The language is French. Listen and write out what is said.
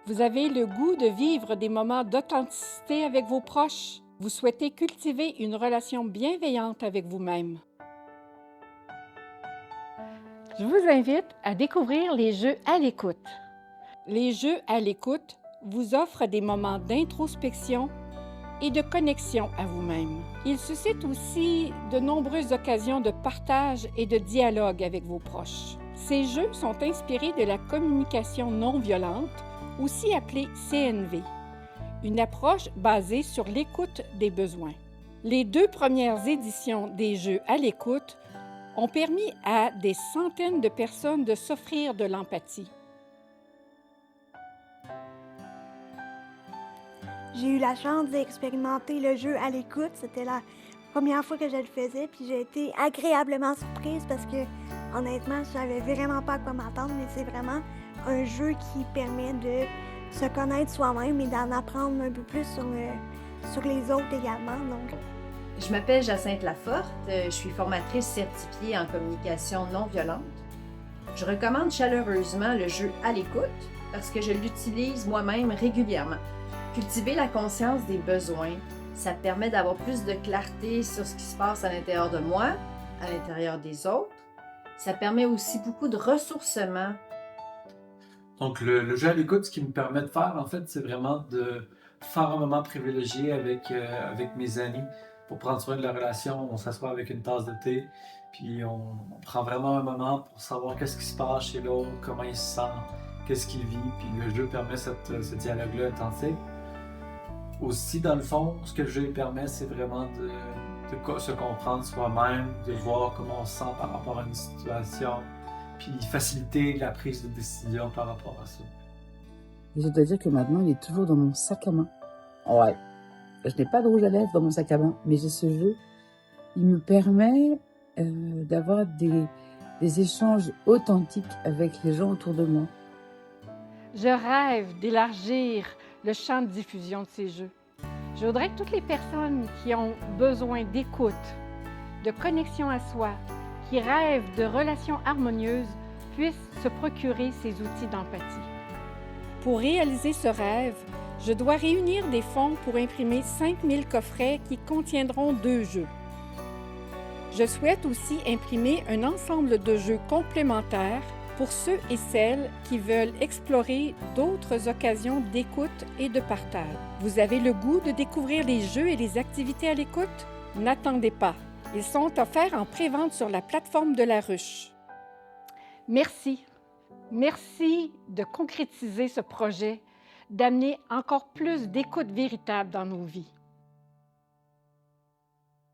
Vous avez le goût de vivre des moments d'authenticité avec vos proches. Vous souhaitez cultiver une relation bienveillante avec vous-même. Je vous invite à découvrir les jeux à l'écoute. Les jeux à l'écoute vous offrent des moments d'introspection et de connexion à vous-même. Ils suscitent aussi de nombreuses occasions de partage et de dialogue avec vos proches. Ces jeux sont inspirés de la communication non violente, aussi appelée CNV, une approche basée sur l'écoute des besoins. Les 2 premières éditions des jeux à l'écoute ont permis à des centaines de personnes de s'offrir de l'empathie. J'ai eu la chance d'expérimenter le jeu à l'écoute. C'était la première fois que je le faisais, puis j'ai été agréablement surprise parce que, honnêtement, je savais vraiment pas à quoi m'attendre, mais c'est vraiment un jeu qui permet de se connaître soi-même et d'en apprendre un peu plus sur les autres également. Donc, Je m'appelle Jacinthe Laforte, je suis formatrice certifiée en communication non violente. Je recommande chaleureusement le jeu à l'écoute parce que je l'utilise moi-même régulièrement. Cultiver la conscience des besoins, ça permet d'avoir plus de clarté sur ce qui se passe à l'intérieur de moi, à l'intérieur des autres. Ça permet aussi beaucoup de ressourcement. Donc, le jeu à l'écoute, ce qui me permet de faire, en fait, c'est vraiment de faire un moment privilégié avec mes amis pour prendre soin de la relation. On s'assoit avec une tasse de thé, puis on prend vraiment un moment pour savoir qu'est-ce qui se passe chez l'autre, comment il se sent, qu'est-ce qu'il vit. Puis le jeu permet ce dialogue-là authentique. Aussi, dans le fond, ce que le jeu permet, c'est vraiment de se comprendre soi-même, de voir comment on se sent par rapport à une situation, puis faciliter la prise de décision par rapport à ça. Et je dois dire que maintenant, il est toujours dans mon sac à main. Ouais, je n'ai pas de rouge à lèvres dans mon sac à main, mais j'ai ce jeu. Il me permet d'avoir des échanges authentiques avec les gens autour de moi. Je rêve d'élargir le champ de diffusion de ces jeux. Je voudrais que toutes les personnes qui ont besoin d'écoute, de connexion à soi, qui rêvent de relations harmonieuses, puissent se procurer ces outils d'empathie. Pour réaliser ce rêve, je dois réunir des fonds pour imprimer 5000 coffrets qui contiendront 2 jeux. Je souhaite aussi imprimer un ensemble de jeux complémentaires pour ceux et celles qui veulent explorer d'autres occasions d'écoute et de partage. Vous avez le goût de découvrir les jeux et les activités à l'écoute? N'attendez pas. Ils sont offerts en pré-vente sur la plateforme de la Ruche. Merci. Merci de concrétiser ce projet, d'amener encore plus d'écoute véritable dans nos vies.